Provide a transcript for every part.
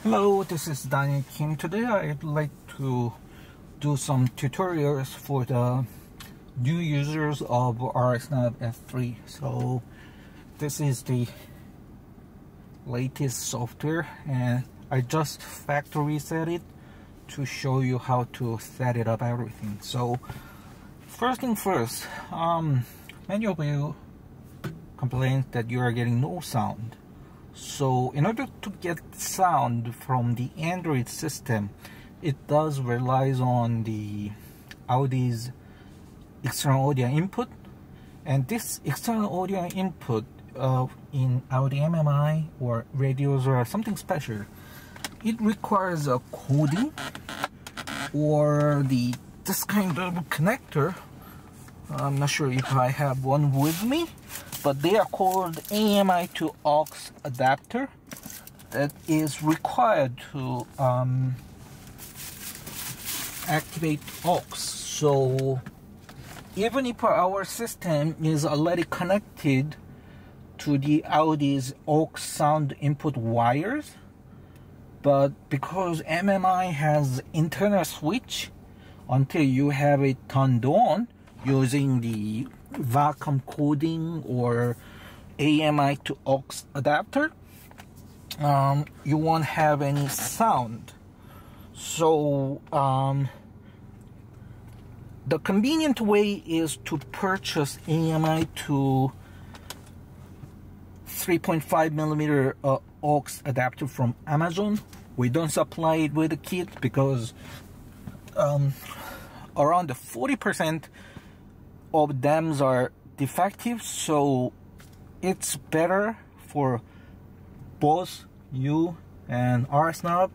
Hello, this is Daniel Kim. Today I'd like to do some tutorials for the new users of RSNav F3. So this is the latest software and I just factory set it to show you how to set it up everything. So first thing first, many of you complain that you are getting no sound. So in order to get sound from the Android system, it does relies on the Audi's external audio input, and this external audio input in Audi MMI or radios or something special, it requires a coding or this kind of connector. I'm not sure if I have one with me, but they are called AMI to aux adapter that is required to activate aux. So even if our system is already connected to the Audi's aux sound input wires, but because MMI has internal switch, until you have it turned on using the Wacom coding or AMI to aux adapter, you won't have any sound. So the convenient way is to purchase AMI to 3.5mm aux adapter from Amazon. We don't supply it with a kit because around 40% of them are defective, so it's better for both you and RSNav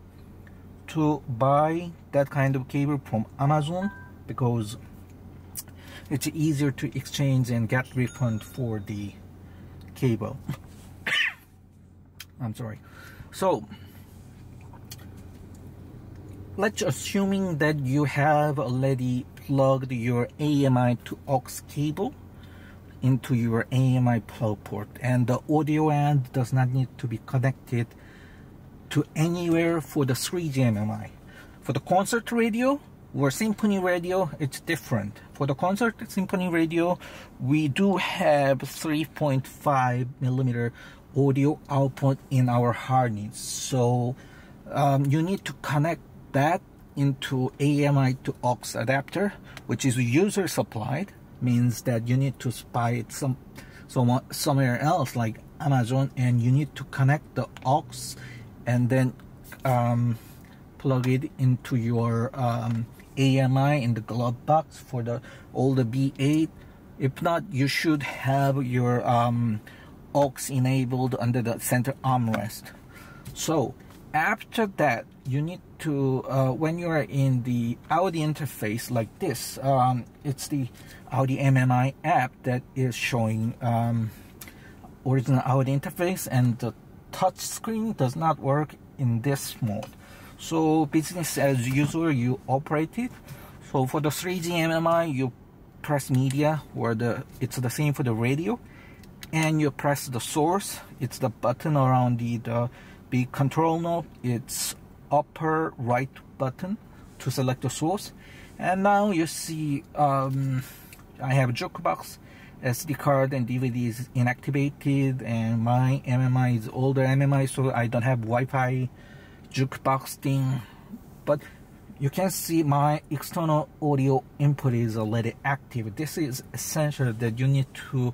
to buy that kind of cable from Amazon because it's easier to exchange and get refund for the cable. I'm sorry. So let's assuming that you have already plugged your AMI to aux cable into your AMI plug port, and the audio end does not need to be connected to anywhere for the 3G MMI. For the concert radio or symphony radio, it's different. For the concert symphony radio, we do have 3.5mm audio output in our harness, so you need to connect that into AMI to aux adapter, which is user supplied, means that you need to buy it somewhere else like Amazon, and you need to connect the aux and then plug it into your AMI in the glove box for all the B8. If not, you should have your aux enabled under the center armrest. So after that, you need to, when you are in the Audi interface like this, it's the Audi MMI app that is showing original Audi interface, and the touch screen does not work in this mode. So business as usual, you operate it. So for the 3G MMI, you press media, or it's the same for the radio, and you press the source. It's the button around the big control knob. It's upper right button to select the source, and now you see I have a jukebox, SD card and DVD is inactivated, and my MMI is older MMI, so I don't have Wi-Fi jukebox thing, but you can see my external audio input is already active. This is essential that you need to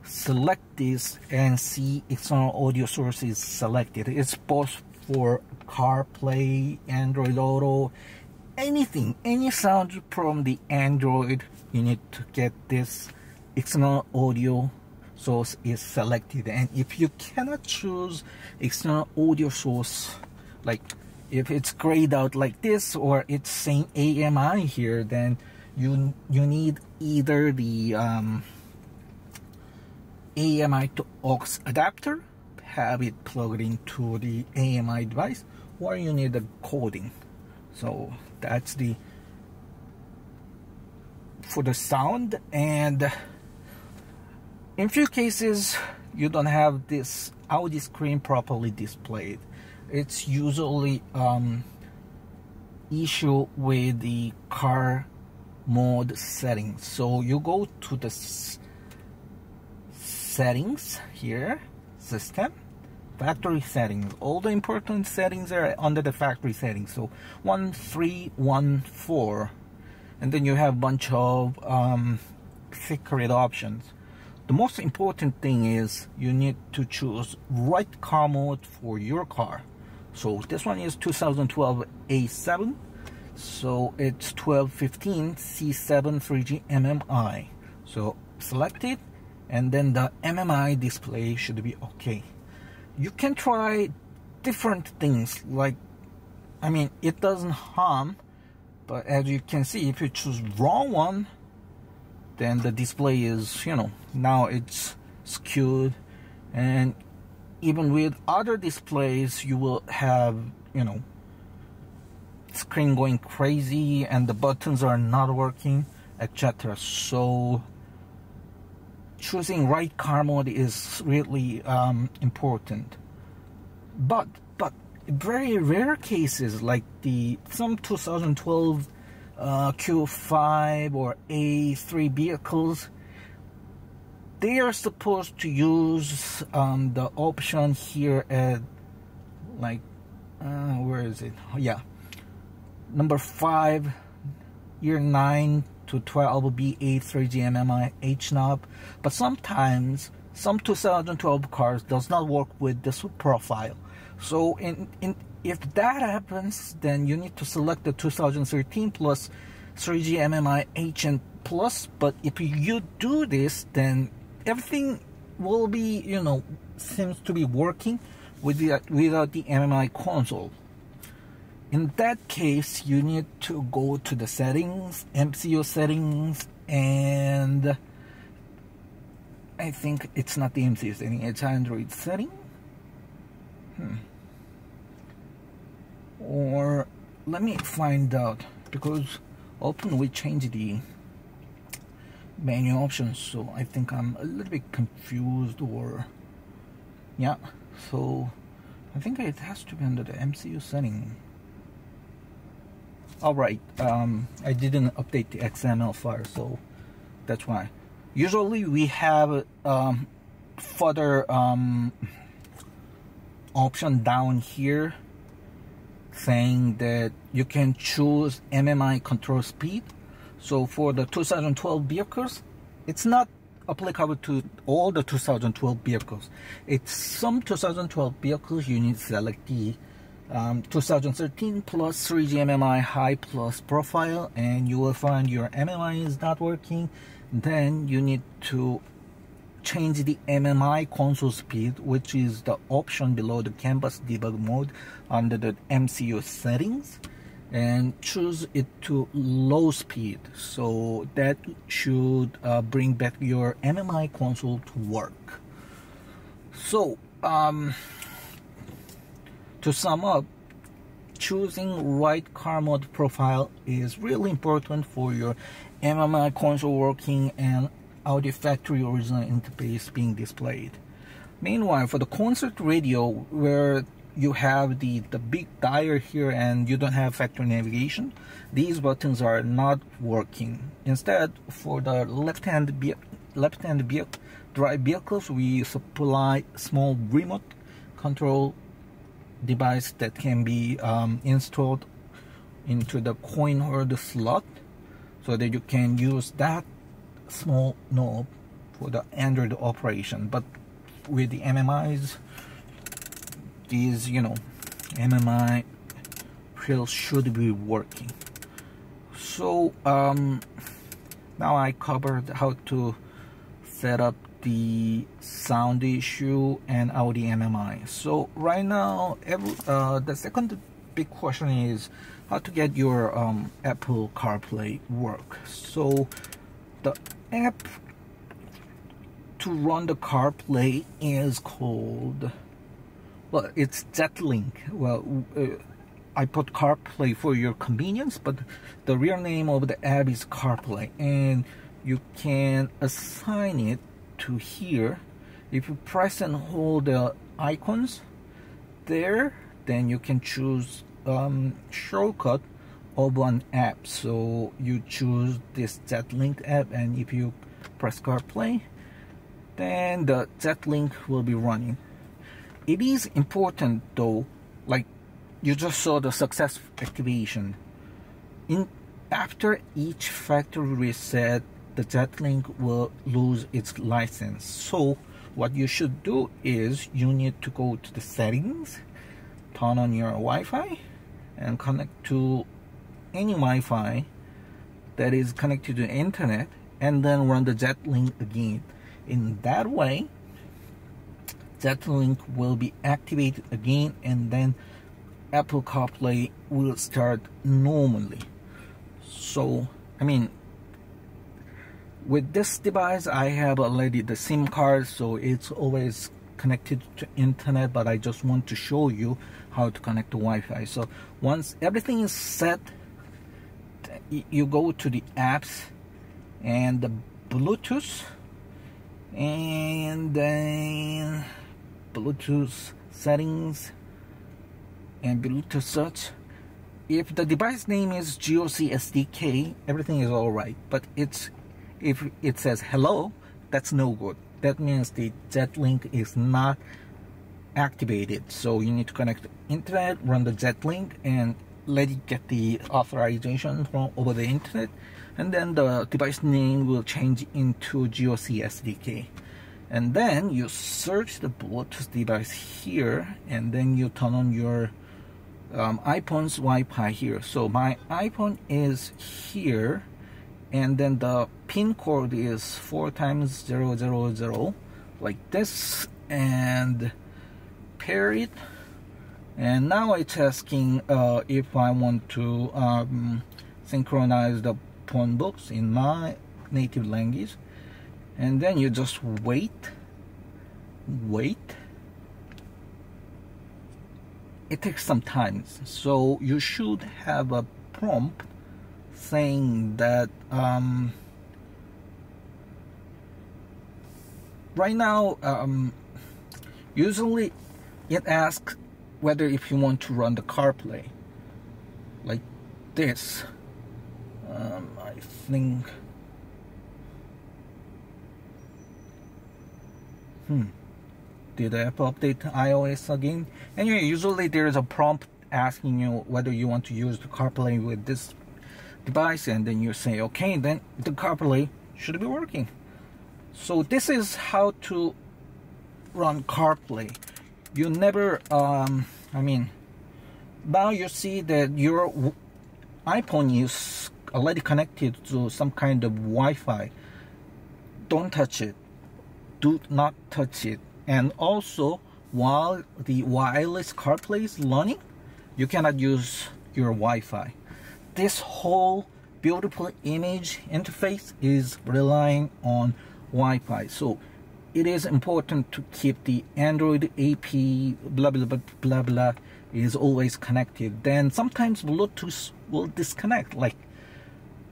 select this and see external audio source is selected. It's both for CarPlay, Android Auto, anything, any sound from the Android, you need to get this external audio source is selected. And if you cannot choose external audio source, like if it's grayed out like this or it's saying AMI here, then you need either the AMI to aux adapter, have it plugged into the AMI device, or you need the coding. So that's for the sound. And in few cases you don't have this Audi screen properly displayed. It's usually issue with the car mode settings. So you go to the settings here, system, factory settings. All the important settings are under the factory settings. So 1314, and then you have a bunch of secret options. The most important thing is you need to choose right car mode for your car. So this one is 2012 A7, so it's 1215 C7 3G MMI. So select it, and then the MMI display should be okay. You can try different things, like, I mean, it doesn't harm, but as you can see, if you choose wrong one, then the display is, you know, now it's skewed. And even with other displays, you will have, you know, screen going crazy and the buttons are not working, etc. So choosing right car mode is really important. But very rare cases, like some 2012 Q5 or A3 vehicles, they are supposed to use the option here at, like, where is it? Yeah, number 5, year 9 to 12 B8 3G MMI H knob. But sometimes some 2012 cars does not work with this profile. So if that happens, then you need to select the 2013 plus 3G MMI H and plus. But if you do this, then everything will be, you know, seems to be working without the MMI console. In that case, you need to go to the settings, MCU settings, and I think it's not the MCU setting, it's Android setting. Or let me find out, because often we change the menu options, so I think I'm a little bit confused. Or yeah, so I think it has to be under the MCU setting. Alright, I didn't update the XML file, so that's why. Usually we have further option down here saying that you can choose MMI control speed. So for the 2012 vehicles, it's not applicable to all the 2012 vehicles. It's some 2012 vehicles you need to select the 2013 plus 3G MMI high plus profile, and you will find your MMI is not working. Then you need to change the MMI console speed, which is the option below the canvas debug mode under the MCU settings, and choose it to low speed. So that should bring back your MMI console to work. So to sum up, choosing right car mode profile is really important for your MMI console working and Audi factory original interface being displayed. Meanwhile, for the concert radio, where you have the big dial here and you don't have factory navigation, these buttons are not working. Instead, for the left-hand drive vehicles, we supply small remote control device that can be installed into the coin holder slot, so that you can use that small knob for the Android operation. But with the MMIs, these, you know, MMI pills should be working. So now I covered how to set up the sound issue and Audi MMI. So right now, the second big question is how to get your Apple CarPlay work. So the app to run the CarPlay is called, well, it's Jetlink. Well, I put CarPlay for your convenience, but the real name of the app is CarPlay, and you can assign it to here, If you press and hold the icons there, then you can choose shortcut of an app. So you choose this Z-Link app, and if you press CarPlay, then the Z-Link will be running. It is important though, like you just saw the success activation. After each factory reset, the Z-Link will lose its license. So what you should do is you need to go to the settings, turn on your Wi-Fi, and connect to any Wi-Fi that is connected to the internet, and then run the Z-Link again. In that way, Z-Link will be activated again, and then Apple CarPlay will start normally. So, I mean, with this device, I have already the SIM card, so it's always connected to internet, but I just want to show you how to connect to Wi-Fi. So once everything is set, you go to the apps and the Bluetooth, and then Bluetooth settings and Bluetooth search. If the device name is GOC SDK, everything is alright, but if it says hello, that's no good. That means the Z-Link is not activated. So you need to connect to internet, run the Z-Link, and let it get the authorization from over the internet, and then the device name will change into GOC SDK. And then you search the Bluetooth device here, and then you turn on your iPhone's Wi-Fi here. So my iPhone is here, and then the pin code is 4 times 000, like this, and pair it. And now it's asking if I want to synchronize the phone books in my native language, and then you just wait. It takes some time, so you should have a prompt saying that right now usually it asks whether if you want to run the CarPlay like this. I think did Apple update iOS again? Anyway, usually there is a prompt asking you whether you want to use the CarPlay with this device, and then you say okay, then the CarPlay should be working. So this is how to run CarPlay. You never I mean, now you see that your iPhone is already connected to some kind of Wi-Fi. Don't touch it. Do not touch it. And also, while the wireless CarPlay is running, you cannot use your Wi-Fi. This whole beautiful image interface is relying on Wi-Fi. So it is important to keep the Android AP blah blah blah blah blah is always connected. Then sometimes Bluetooth will disconnect. Like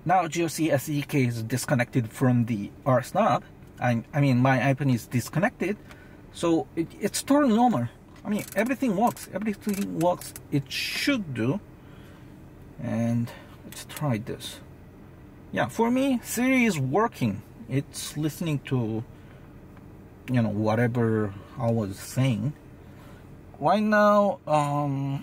now GOC SDK is disconnected from the RSNAP. I mean my iPhone is disconnected. So it's totally normal. I mean everything works. Everything works. It should do. And let's try this. Yeah, for me Siri is working. It's listening to, you know, whatever I was saying. Right now I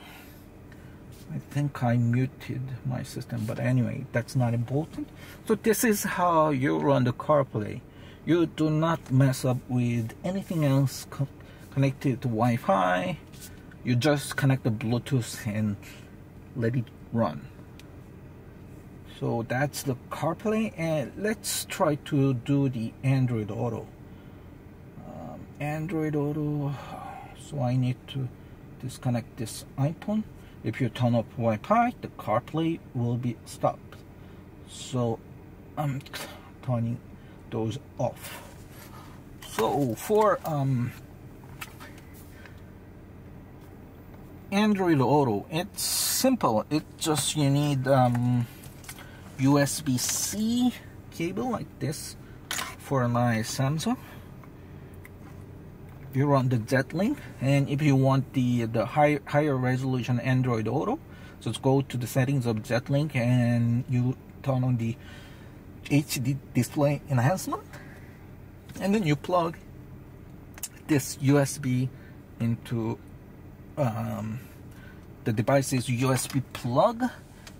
think I muted my system, but anyway, that's not important. So this is how you run the CarPlay. You do not mess up with anything else connected to Wi-Fi. You just connect the Bluetooth and let it run. So that's the CarPlay, and let's try to do the Android Auto. Android Auto, so I need to disconnect this iPhone. If you turn off Wi-Fi, the CarPlay will be stopped. So I'm turning those off. So for Android Auto, it's simple. It just, you need USB-C cable like this for my Samsung, you run the Z-Link, and if you want the higher resolution Android Auto, just go to the settings of Z-Link and you turn on the HD display enhancement, and then you plug this USB into the device's USB plug,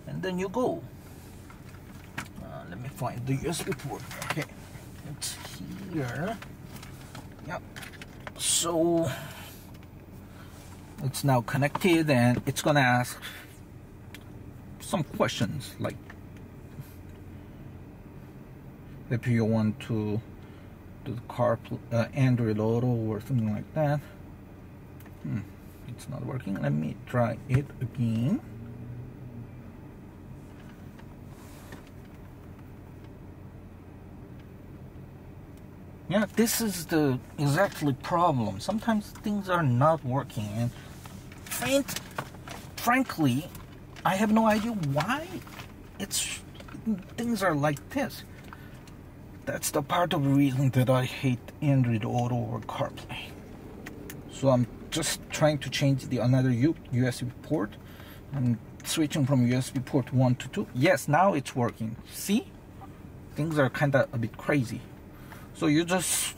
and then you go. Let me find the USB port. Okay, it's here. Yep. So it's now connected, and it's gonna ask some questions like if you want to do the Android Auto or something like that. It's not working. Let me try it again. Yeah, this is the exactly problem. Sometimes things are not working, and frankly, I have no idea why things are like this. That's the part of the reason that I hate Android Auto or CarPlay. So I'm just trying to change another USB port. I'm switching from USB port 1 to 2. Yes, now it's working. See? Things are kind of a bit crazy. So you just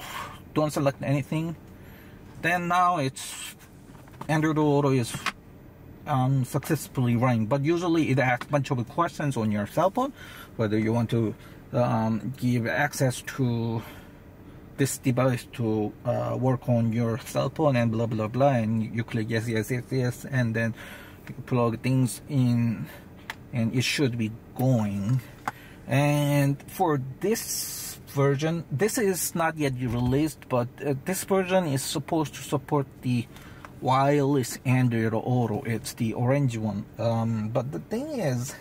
don't select anything. Then now it's Android Auto is successfully running. But usually it asks a bunch of questions on your cell phone, whether you want to give access to this device to work on your cell phone and blah blah blah, and you click yes yes yes yes, and then you plug things in and it should be going. And for this version, this is not yet released, but this version is supposed to support the wireless Android Auto. It's the orange one, but the thing is,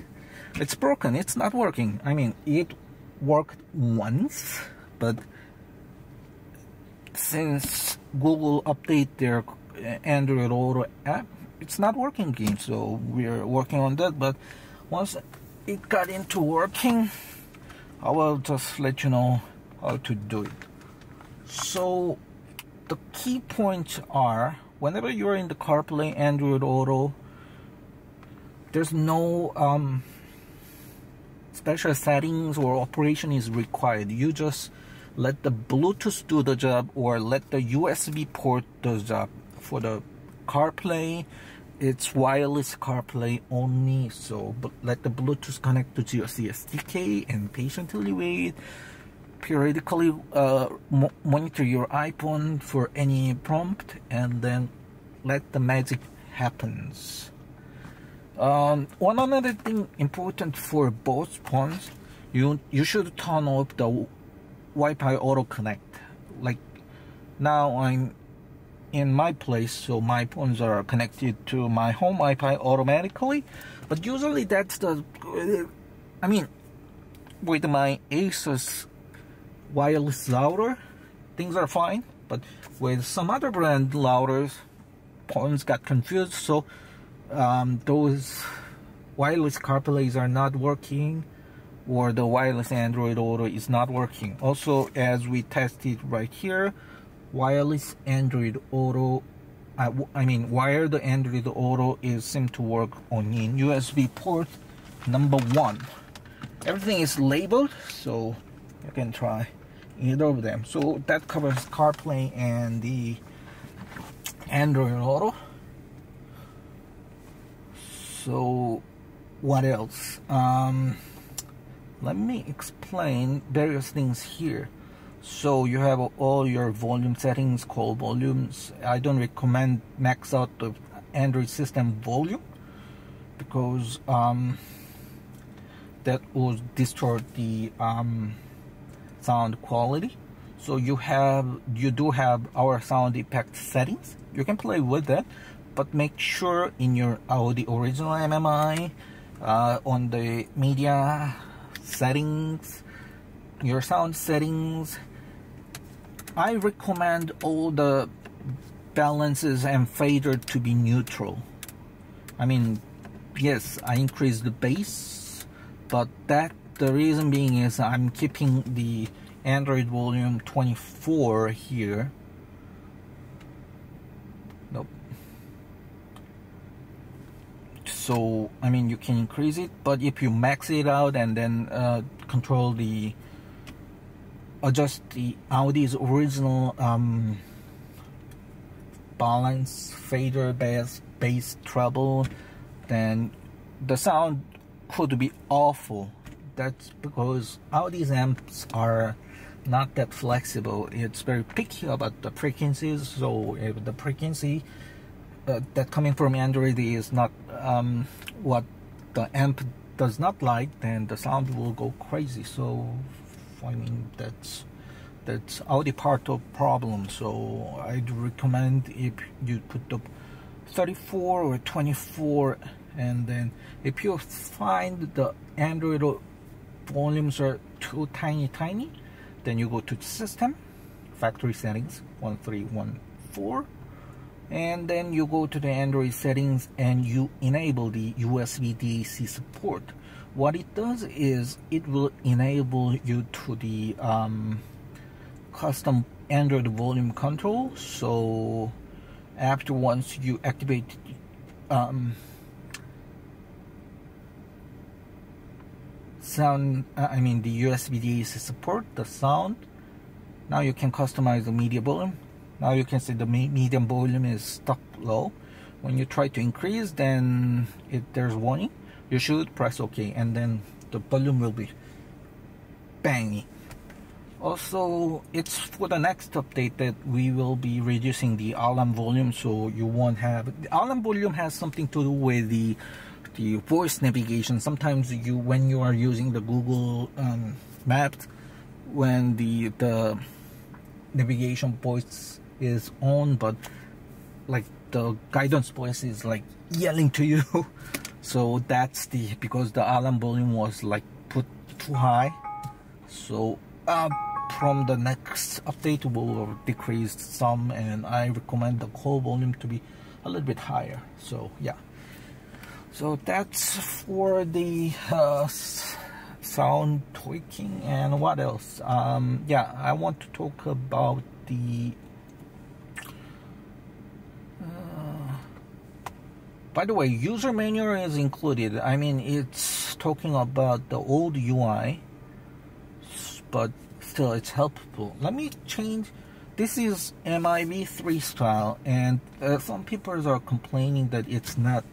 it's broken. It's not working. I mean, it worked once, but since Google update their Android Auto app, it's not working again. So we're working on that, but once it got into working, I will just let you know how to do it. So the key points are, whenever you're in the CarPlay Android Auto, there's no special settings or operation is required. You just let the Bluetooth do the job, or let the USB port do the job. For the CarPlay, it's wireless CarPlay only, so let the Bluetooth connect to GRC SDK and patiently wait. Periodically monitor your iPhone for any prompt, and then let the magic happens. One another thing important for both phones, you should turn off the Wi-Fi Auto Connect. Like now I'm in my place, so my phones are connected to my home Wi-Fi automatically, but usually that's the, I mean, with my Asus wireless router, things are fine, but with some other brand routers, phones got confused, so those wireless CarPlays are not working, or the wireless Android Auto is not working. Also, as we tested right here, wireless Android Auto, I mean wired Android Auto seem to work on in USB port number 1. Everything is labeled, so you can try either of them. So that covers CarPlay and the Android Auto. So what else? Let me explain various things here. So you have all your volume settings called volumes. I don't recommend max out the Android system volume, because that will distort the sound quality. So you do have our sound effect settings. You can play with that, but make sure in your the original MMI, on the media settings, your sound settings, I recommend all the balances and fader to be neutral. I mean, yes, I increased the bass, but the reason being is I'm keeping the Android volume 24 here. So I mean, you can increase it, but if you max it out and then adjust the Audi's original balance, fader, bass, treble, then the sound could be awful. That's because Audi's amps are not that flexible. It's very picky about the frequencies. So if the frequency that coming from Android is not what the amp does not like, then the sound will go crazy. So I mean, that's Audi part of problem. So I'd recommend if you put the 34 or 24, and then if you find the Android volumes are too tiny, then you go to system, factory settings 1314, and then you go to the Android settings and you enable the USB DAC support. What it does is it will enable you to the custom Android volume control. So after once you activate the USB DAC support, the sound, now you can customize the media volume. Now you can see the medium volume is stuck low. When you try to increase, then if there's warning, you should press OK, and then the volume will be banging. Also, it's for the next update that we will be reducing the alarm volume, so you won't have the alarm volume. Has something to do with the voice navigation. Sometimes when you are using the Google Maps, when the navigation voice is on, but like the guidance voice is like yelling to you. So that's because the alarm volume was like put too high. So from the next update will decrease some, and I recommend the call volume to be a little bit higher. So yeah, so that's for the sound tweaking. And what else? Yeah, I want to talk about the by the way, user manual is included. I mean, it's talking about the old UI, but still it's helpful. Let me change. This is MIB3 style, and some people are complaining that it's not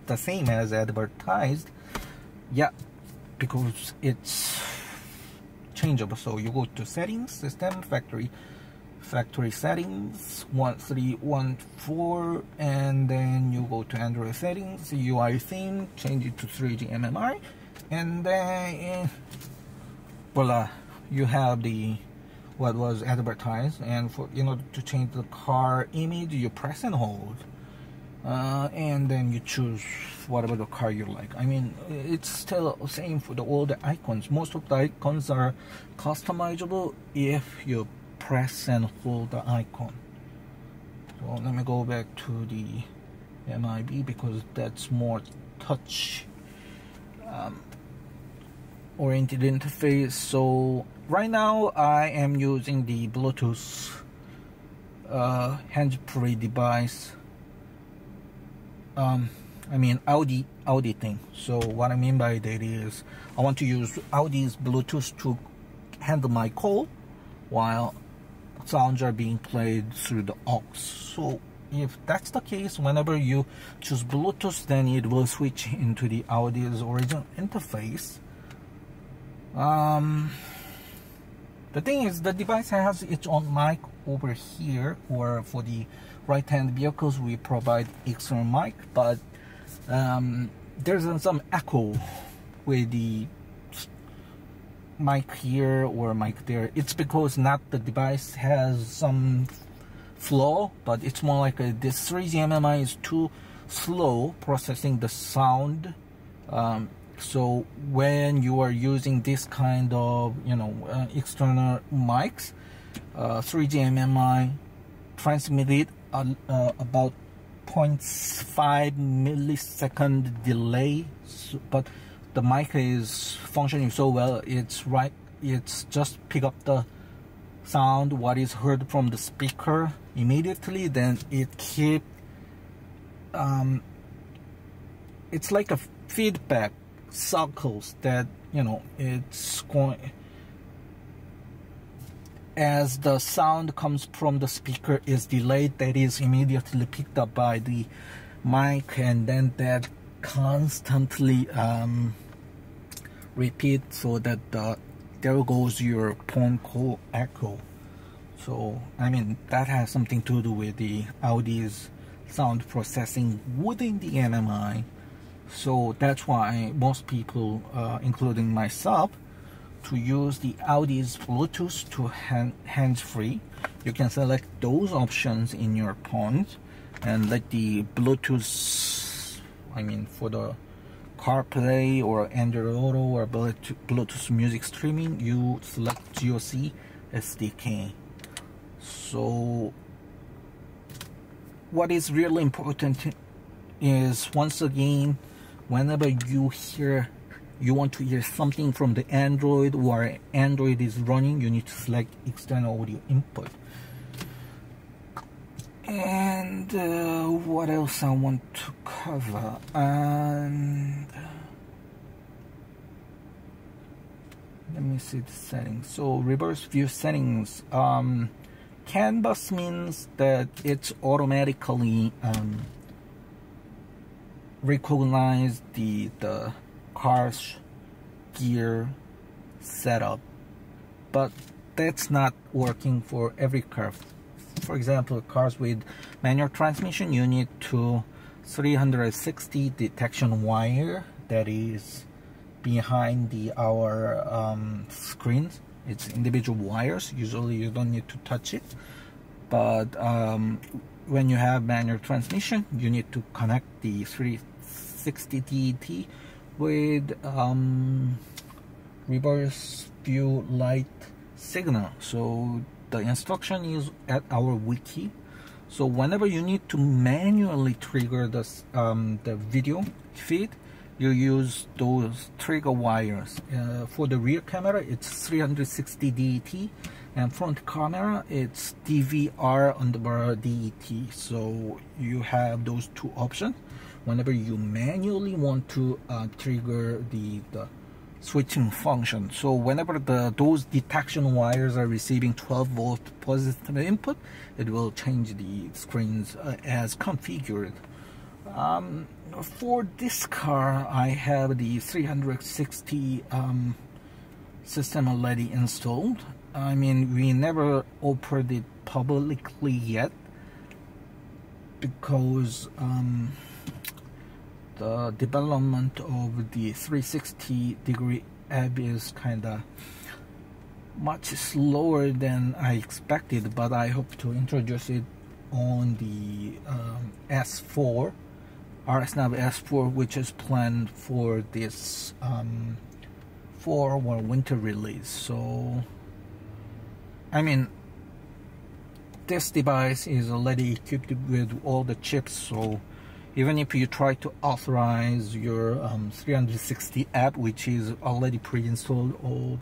the same as advertised. Yeah, because it's changeable. So you go to settings, system, factory settings 1314, and then you go to Android settings, UI theme, change it to 3G MMI, and then voila, you have the what was advertised. And for in order to change the car image, you press and hold, and then you choose whatever the car you like. I mean, it's still the same for all the icons. Most of the icons are customizable if you press and hold the icon. So let me go back to the MIB because that's more touch oriented interface. So right now I am using the Bluetooth hands-free device. I mean Audi thing. So what I mean by that is I want to use Audi's Bluetooth to handle my call while sounds are being played through the aux. So if that's the case, whenever you choose Bluetooth, then it will switch into the Audi's original interface. The thing is, the device has its own mic over here, or for the right-hand vehicles we provide external mic, but there's some echo with the mic here or mic there. It's because not the device has some flaw, but it's more like this 3G MMI is too slow processing the sound. So when you are using this kind of external mics, 3G MMI transmitted about 0.5 millisecond delay, but the mic is functioning so well, it's just pick up the sound what is heard from the speaker immediately, then it keep it's like a feedback circles that, you know, it's going, as the sound comes from the speaker is delayed, that is immediately picked up by the mic, and then that constantly repeat, so that there goes your phone call echo. So I mean, that has something to do with the Audi's sound processing within the MMI. So that's why most people, including myself, to use the Audi's Bluetooth to hands-free, you can select those options in your phones and let the Bluetooth, I mean for the CarPlay or Android Auto or Bluetooth music streaming, you select GOC SDK. So what is really important is, once again, whenever you want to hear something from the Android or Android is running, you need to select external audio input. And what else I want to cover? And let me see the settings. So reverse view settings. Canvas means that it's automatically recognize the car's gear setup, but that's not working for every car. For example, cars with manual transmission, you need to 360 detection wire that is behind our screens. It's individual wires. Usually you don't need to touch it, but when you have manual transmission, you need to connect the 360 DET with reverse view light signal. So the instruction is at our wiki. So whenever you need to manually trigger the video feed, you use those trigger wires. For the rear camera, it's 360 DET, and front camera, it's DVR underbar DET. So you have those two options whenever you manually want to trigger the switching function. So whenever those detection wires are receiving 12-volt positive input, it will change the screens as configured. For this car, I have the 360 system already installed. I mean, we never offered it publicly yet because the development of the 360-degree app is kind of much slower than I expected, but I hope to introduce it on the S4, RSNav S4, which is planned for this fall or winter release. So I mean, this device is already equipped with all the chips, so even if you try to authorize your 360 app, which is already pre-installed all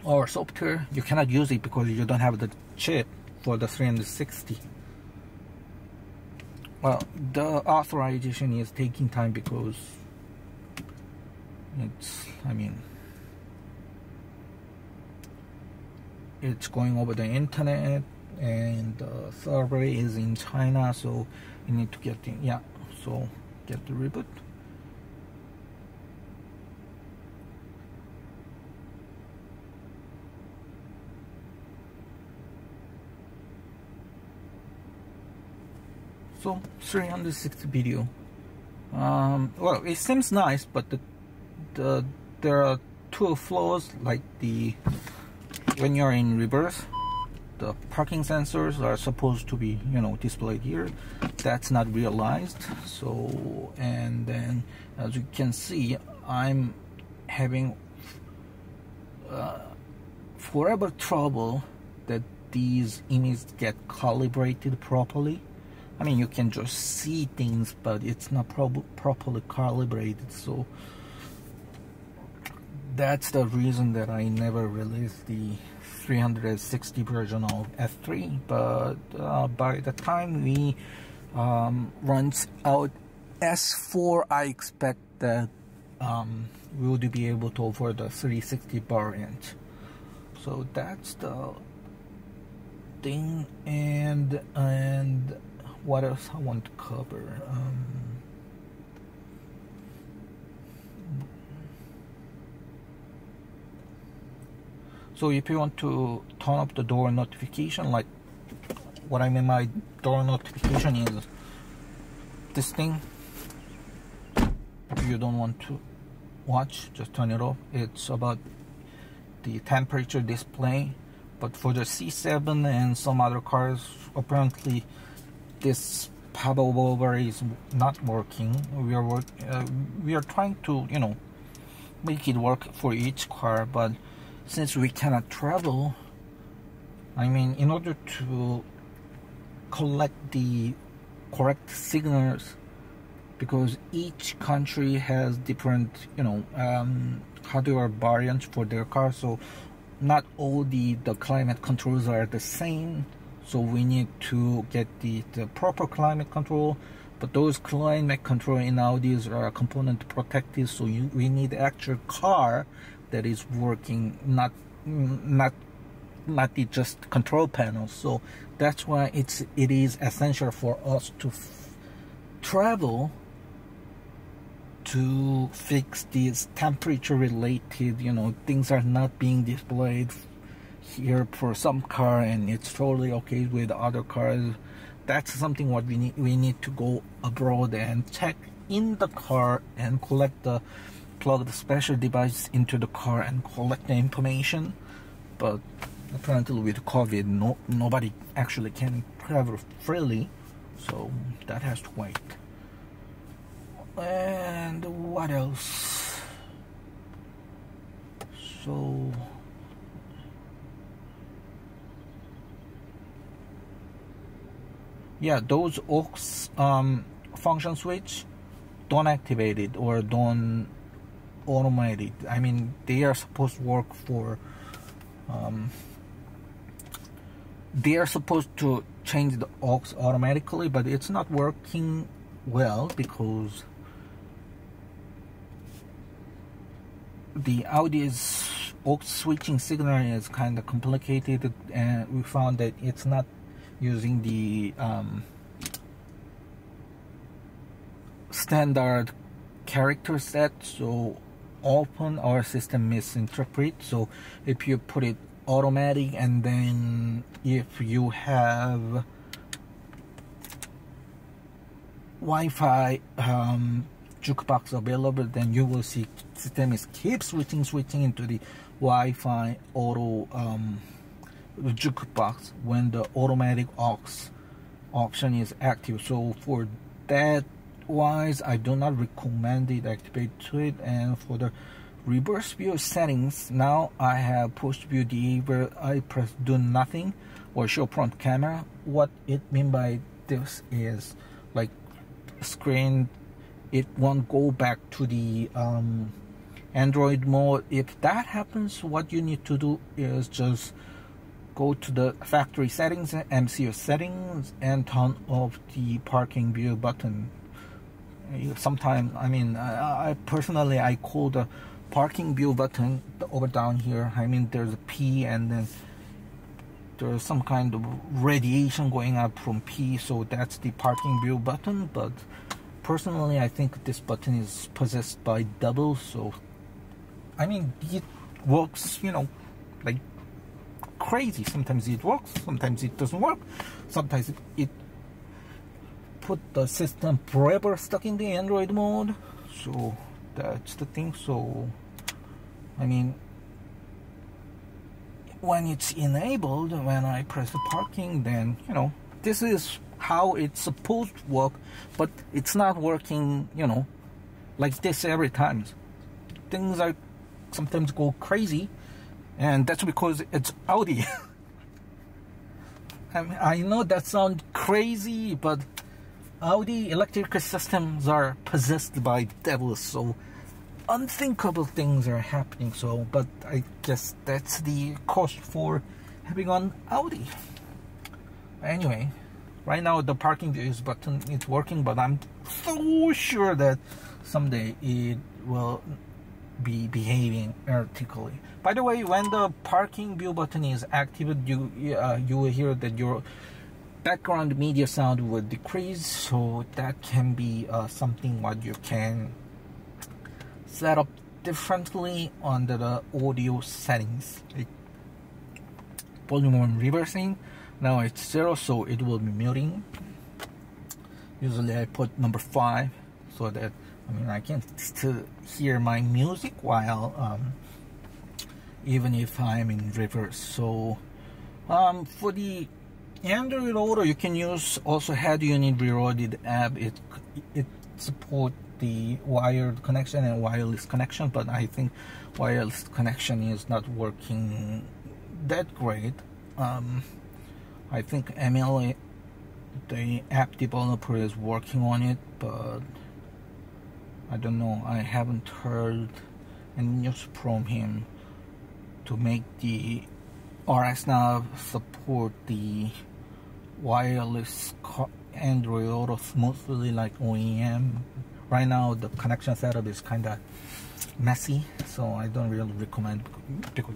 our software, you cannot use it because you don't have the chip for the 360. Well, the authorization is taking time because it's going over the internet, and the server is in China, so you need to get the get the reboot. So 360 video. Well, it seems nice, but there are two flaws, like when you're in reverse, the parking sensors are supposed to be, displayed here. That's not realized. So, and then as you can see, I'm having forever trouble that these images get calibrated properly. I mean, you can just see things, but it's not properly calibrated. So that's the reason that I never released the 360 version of S3. But by the time we runs out S4, I expect that we would be able to offer the 360 variant. So that's the thing. And what else I want to cover? So if you want to turn up the door notification, like what I mean by door notification is this thing. If you don't want to watch, just turn it off. It's about the temperature display. But for the C7 and some other cars, apparently this pop-up over is not working. We are trying to, you know, make it work for each car, but since we cannot travel, I mean, in order to collect the correct signals, because each country has different, you know, hardware variants for their cars, so not all the climate controls are the same. So we need to get the proper climate control, but those climate control in Audis are component protected, so we need actual car that is working, not the just control panels. So that's why it is essential for us to travel to fix these temperature related, you know, things are not being displayed here for some car and it's totally okay with other cars. That's something what we need to go abroad and check in the car and plug the special device into the car and collect the information. But apparently with COVID, nobody actually can travel freely, so that has to wait. And what else? So yeah, those aux function switch, don't activate it or don't automate it. I mean, they are supposed to work for they are supposed to change the aux automatically, but it's not working well because the Audi's aux switching signal is kind of complicated, and we found that it's not using the standard character set, so often our system misinterprets. So if you put it automatic, and then if you have Wi-Fi jukebox available, then you will see system is keep switching into the Wi-Fi auto jukebox when the automatic aux option is active. So for that wise, I do not recommend it activate to it. And for the reverse view settings, now I have push view DA where I press do nothing or show front camera. What it mean by this is like screen, it won't go back to the Android mode. If that happens, what you need to do is just go to the factory settings, MCU settings, and turn off the parking view button. Sometimes, I mean, I personally, I call the parking view button over down here. I mean, there's a P and then there's some kind of radiation going up from P, so that's the parking view button. But personally, I think this button is possessed by double, so I mean, it works, you know, like crazy. Sometimes it works, sometimes it doesn't work, sometimes it put the system forever stuck in the Android mode. So that's the thing. So I mean, when it's enabled, when I press the parking, then, you know, this is how it's supposed to work, but it's not working, you know, like this every time. Things are sometimes go crazy, and that's because it's Audi. I mean, I know that sounds crazy, but Audi electrical systems are possessed by devils, so unthinkable things are happening. So, but I guess that's the cost for having an Audi. Anyway, Right now the parking views button is working, but I'm so sure that someday it will be behaving erratically. By the way, when the parking view button is activated, you will hear that your background media sound will decrease, so that can be something what you can set up differently under the audio settings. Like volume on reversing, now it's 0, so it will be muting. Usually I put number 5 so that I can still hear my music while even if I'm in reverse. So for the Android Auto, you can use also Head Unit Reloaded app. It supports the wired connection and wireless connection, but I think wireless connection is not working that great. I think MLA, the app developer, is working on it, but I don't know. I haven't heard any news from him to make the RxNav support the wireless Android Auto smoothly like OEM. Right now the connection setup is kind of messy, so I don't really recommend, because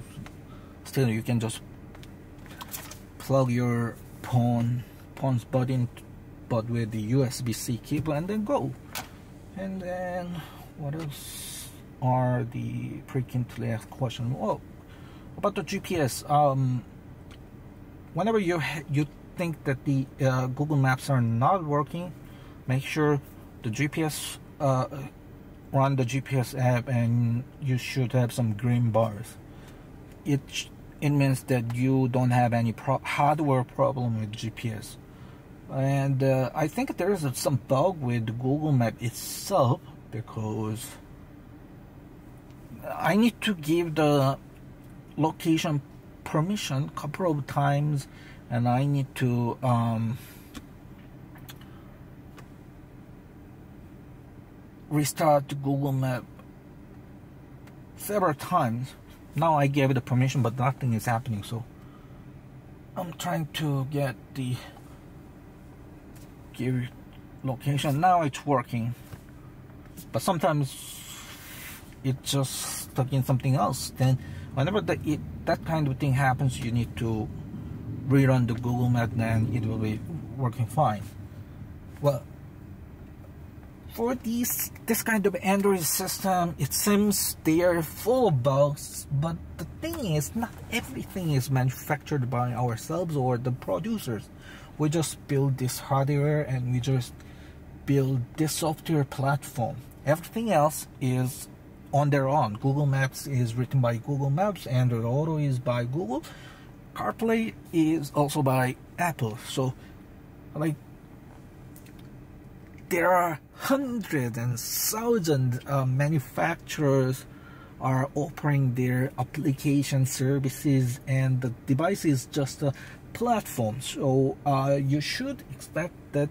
still you can just plug your phone's button but with the USB-C cable and then go. And then what else are the frequently asked questions? Oh, about the GPS. Whenever you think that the Google Maps are not working, make sure the GPS run the GPS app, and you should have some green bars. It means that you don't have any hardware problem with GPS. And I think there is some bug with Google Map itself, because I need to give the location permission a couple of times, and I need to restart Google Map several times. Now I gave it the permission, but nothing is happening, so I'm trying to get the give location. Now it's working, but sometimes it just stuck in something else. Then whenever that kind of thing happens, you need to rerun the Google Map, then it will be working fine. Well, for this kind of Android system, it seems they are full of bugs, but the thing is, not everything is manufactured by ourselves or the producers. We just build this hardware and we just build this software platform. Everything else is on their own. Google Maps is written by Google Maps, Android Auto is by Google, CarPlay is also by Apple. So like there are hundreds and thousands of manufacturers are offering their application services, and the device is just a platform. So you should expect that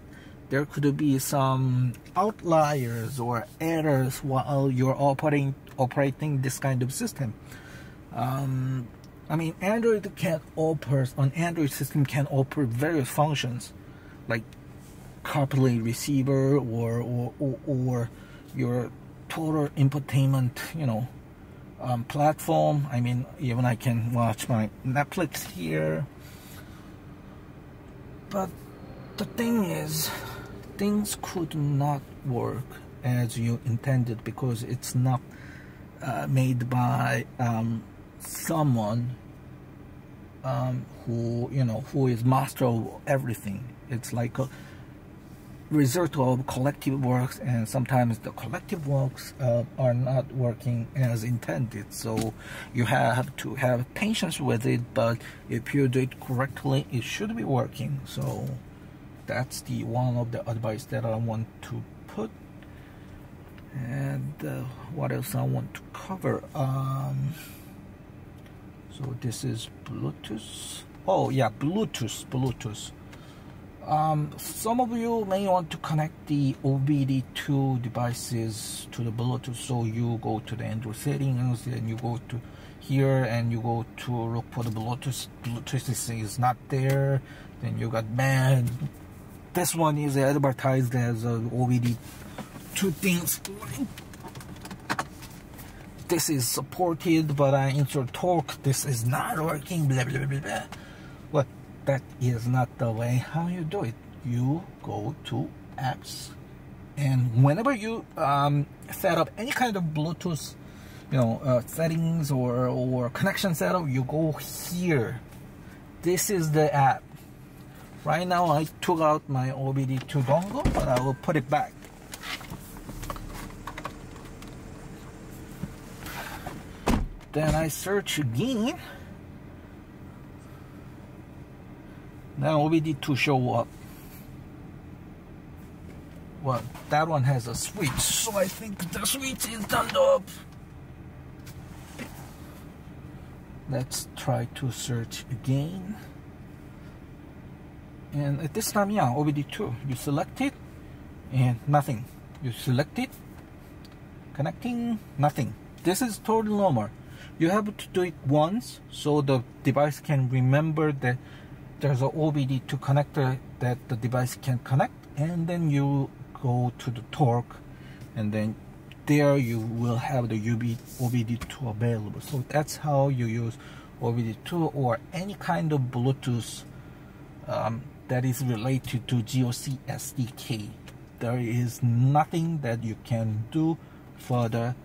there could be some outliers or errors while you're operating this kind of system. I mean, Android system can offer various functions like CarPlay receiver or your total infotainment, platform. I mean, even I can watch my Netflix here. But the thing is, things could not work as you intended, because it's not made by someone who is master of everything. It's like a result of collective works, and sometimes the collective works are not working as intended. So you have to have patience with it, but if you do it correctly, it should be working. So that's the one of the advice that I want to put. And what else I want to cover? So this is Bluetooth. Oh yeah, Bluetooth. Some of you may want to connect the OBD2 devices to the Bluetooth. So you go to the Android settings, and you go to here, and you go to look for the Bluetooth. Bluetooth is not there. Then you got mad this one is advertised as OBD2 things. This is supported, but I installed Torque. This is not working. Blah blah blah blah. Well, that is not the way how you do it. You go to apps, and whenever you set up any kind of Bluetooth, settings or connection setup, you go here. This is the app. Right now, I took out my OBD2 dongle, but I will put it back. Then I search again. Then OBD2 show up. Well, that one has a switch, so I think the switch is turned up. Let's try to search again. And at this time, yeah, OBD2. You select it, and nothing. You select it, connecting, nothing. This is totally normal. You have to do it once, so the device can remember that there's an OBD2 connector that the device can connect, and then you go to the Torque, and then there you will have the OBD2 available. So that's how you use OBD2 or any kind of Bluetooth that is related to GOC SDK. There is nothing that you can do further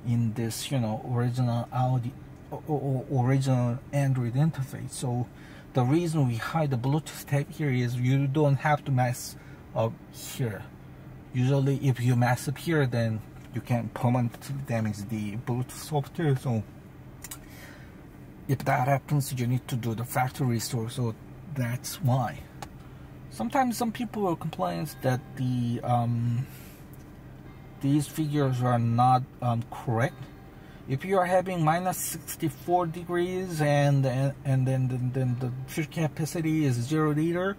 in this, original Audi or original Android interface. So the reason we hide the Bluetooth tag here is you don't have to mess up here. Usually, if you mess up here, then you can permanently damage the Bluetooth software. So if that happens, you need to do the factory restore. So that's why. Sometimes some people will complain that these figures are not correct. If you are having minus 64 degrees and then the fuel capacity is 0 liter,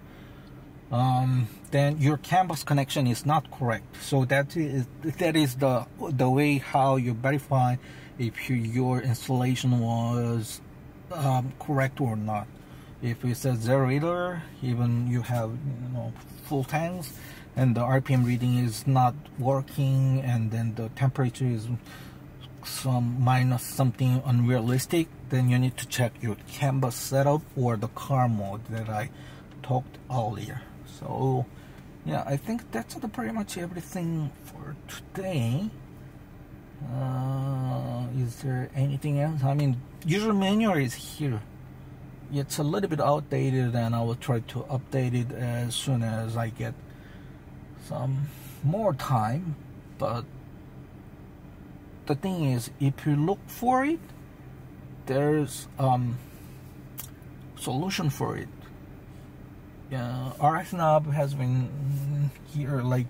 then your CAN bus connection is not correct. So that is the way how you verify if your installation was correct or not. If it says 0 liter, even you have full tanks, and the RPM reading is not working, and then the temperature is some minus something unrealistic, then you need to check your CAN bus setup or the car mode that I talked earlier. So yeah, I think that's pretty much everything for today. Is there anything else? I mean, user manual is here. It's a little bit outdated, and I will try to update it as soon as I get some more time. But the thing is, if you look for it, there's solution for it. RSNav has been here like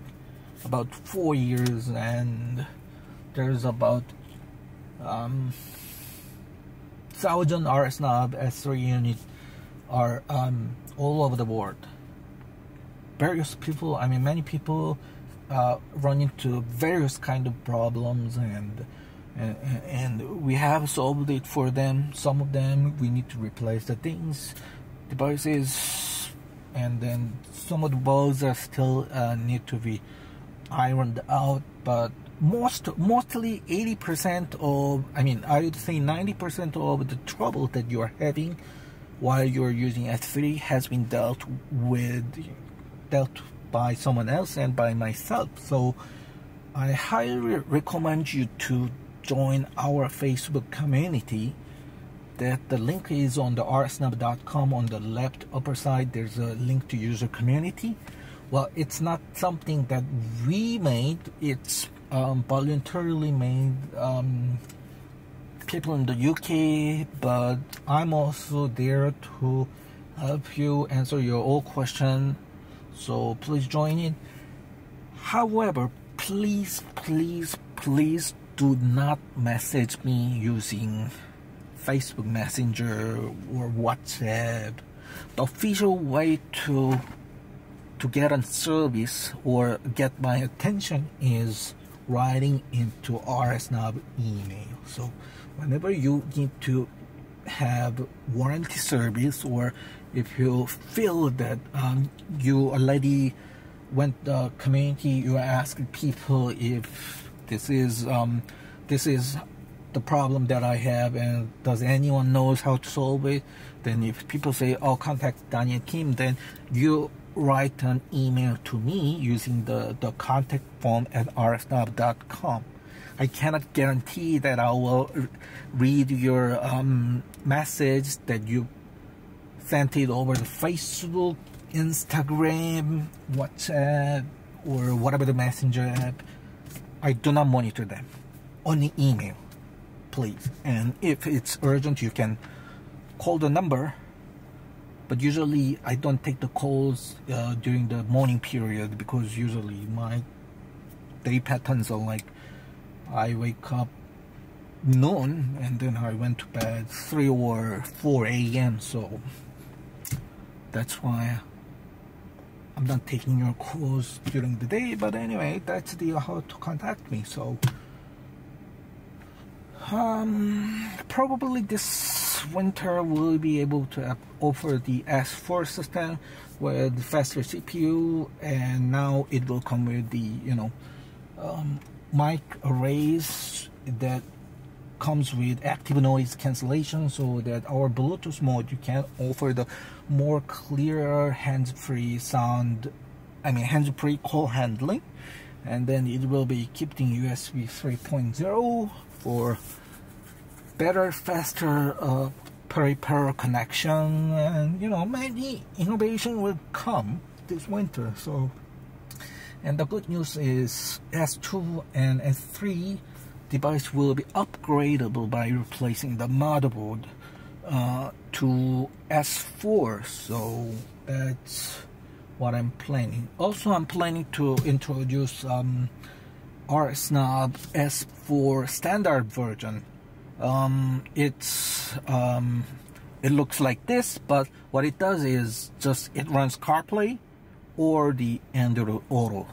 about 4 years, and there's about 1,000 RSNav S3 units are all over the world. Various people, many people run into various kind of problems, and we have solved it for them. Some of them we need to replace the devices, and then some of the bugs are still need to be ironed out. But mostly 80% of, I would say 90% of the trouble that you are having while you're using S3 has been dealt by someone else and by myself. So I highly recommend you to join our Facebook community. That the link is on the rsnav.com. On the left upper side, there's a link to user community. Well, it's not something that we made. It's voluntarily made. People in the UK, but I'm also there to help you answer your all questions. So please join in. However, please do not message me using Facebook Messenger or WhatsApp. The official way to get a service or get my attention is writing into RSNav email. So whenever you need to have warranty service, or if you feel that you already when the community, you ask people if this is the problem that I have, and does anyone knows how to solve it. Then if people say, oh, contact Daniel Kim, then you write an email to me using the contact form at rsnob.com. I cannot guarantee that I will read your message that you sent it over the Facebook, Instagram, WhatsApp, or whatever the messenger app. I do not monitor them. Only email, please. And if it's urgent, you can call the number. But usually I don't take the calls during the morning period, because usually my day patterns are like, I wake up noon and then I went to bed 3 or 4 a.m. So that's why I'm not taking your calls during the day. But anyway, that's the how to contact me. So probably this winter we'll be able to offer the S4 system with faster CPU, and now it will come with the mic arrays that comes with active noise cancellation, so that our Bluetooth mode you can offer the more clearer hands-free sound, hands-free call handling. And then it will be keeping USB 3.0 for better, faster peripheral connection, and many innovation will come this winter. So, and the good news is S2 and S3 device will be upgradable by replacing the motherboard to S4. So that's what I'm planning. Also, I'm planning to introduce RSnob S4 standard version. It looks like this, but what it does is just it runs CarPlay or the Android Auto,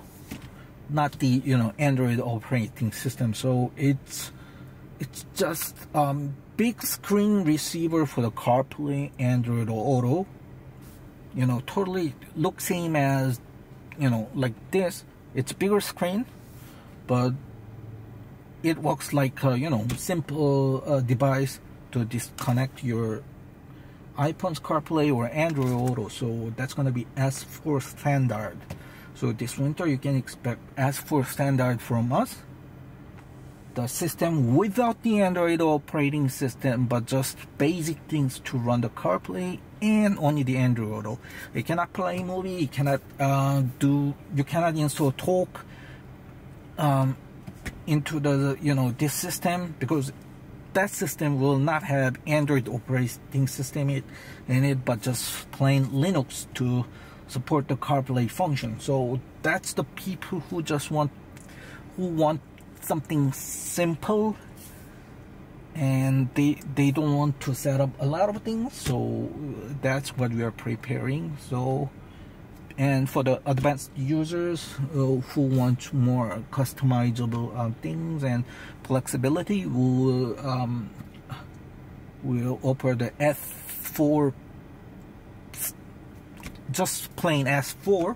not the Android operating system. So it's just big screen receiver for the CarPlay, Android Auto. Totally looks same as like this. It's bigger screen, but it works like a simple device to disconnect your iPhone's CarPlay or Android Auto. So that's going to be S4 standard. So this winter you can expect S4 standard from us. The system without the Android operating system, but just basic things to run the CarPlay and only the Android Auto. You cannot play movie, you cannot you cannot install Talk into the this system, because that system will not have Android operating system in it, but just plain Linux to support the CarPlay function. So that's the people who just want something simple, and they don't want to set up a lot of things. So that's what we are preparing. So, and for the advanced users who want more customizable things and flexibility, we'll offer the S4, just plain S4,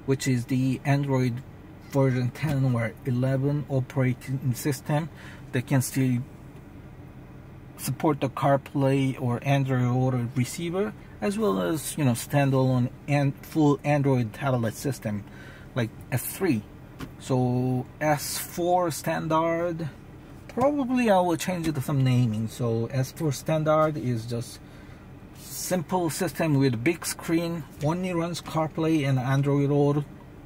which is the Android version 10 or 11 operating system that can still support the CarPlay or Android Auto receiver, as well as standalone and full Android tablet system like S3. So S4 standard, probably I will change it to some naming. So S4 standard is just simple system with big screen, only runs CarPlay and Android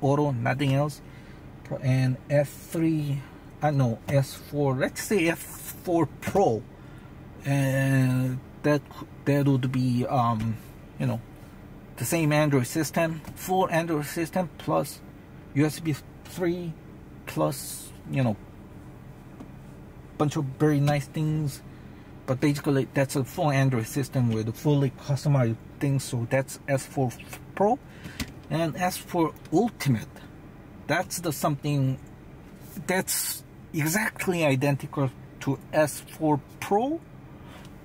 Auto, nothing else. And S4, let's say S4 Pro, and that would be the same Android system, full Android system plus USB 3 plus bunch of very nice things. But basically that's a full Android system with fully customized things. So that's S4 Pro. And S4 Ultimate, that's the something that's exactly identical to S4 Pro,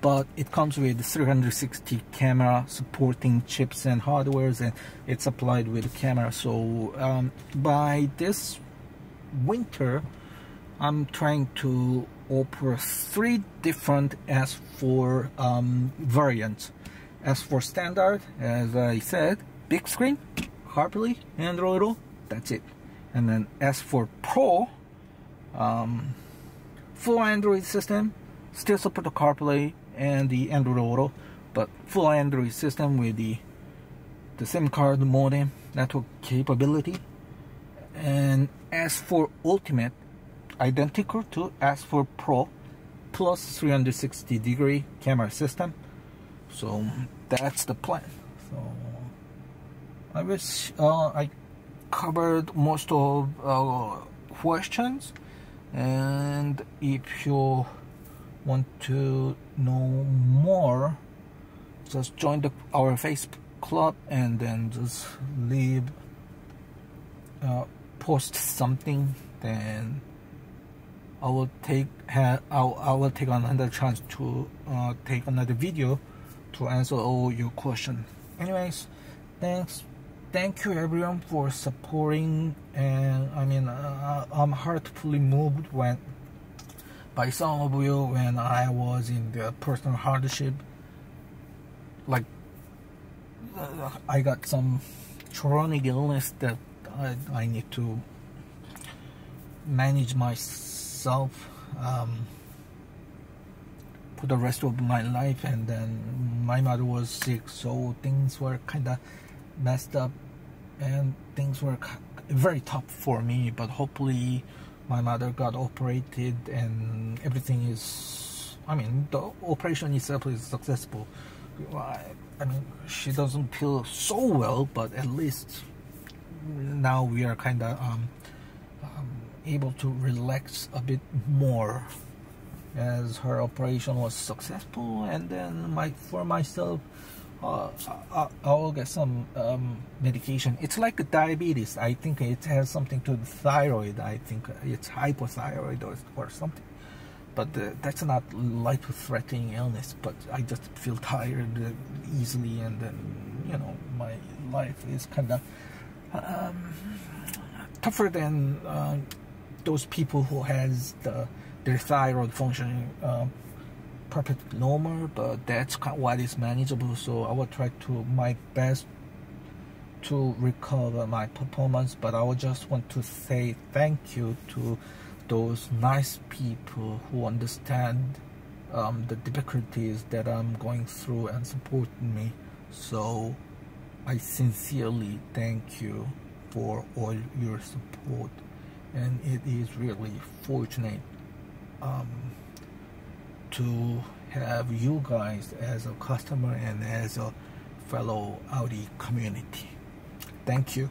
but it comes with 360 camera supporting chips and hardwares, and it's applied with camera. So by this winter I'm trying to offer 3 different S4 variants. S4 standard, as I said, big screen, CarPlay, Android Auto, that's it. And then S4 Pro, full Android system, still support the CarPlay and the Android Auto, but full Android system with the SIM card modem, network capability. And S4 Ultimate, identical to S4 Pro, plus 360-degree camera system. So that's the plan. So I wish I covered most of questions, and if you want to know more, just join our Facebook club, and then just leave post something, then I will take another chance to take another video to answer all your questions. Anyways, thank you everyone for supporting, and I mean I'm heartfully moved by some of you when I was in the personal hardship. Like I got some chronic illness that I need to manage myself for the rest of my life, and then my mother was sick, so things were kind of messed up and things were very tough for me. But hopefully my mother got operated and everything is, I mean, the operation itself is successful. I mean, she doesn't feel so well, but at least now we are kind of able to relax a bit more, as her operation was successful. And then for myself, I'll get some medication. It's like diabetes. I think it has something to the thyroid. I think it's hypothyroid or something. But that's not life-threatening illness. But I just feel tired easily, and then, you know, my life is kind of tougher than those people who has their thyroid functioning perfectly normal, but that's what is manageable. So I will try to my best to recover my performance. But I would just want to say thank you to those nice people who understand the difficulties that I'm going through and supporting me. So I sincerely thank you for all your support, and it is really fortunate to have you guys as a customer and as a fellow Audi community. Thank you.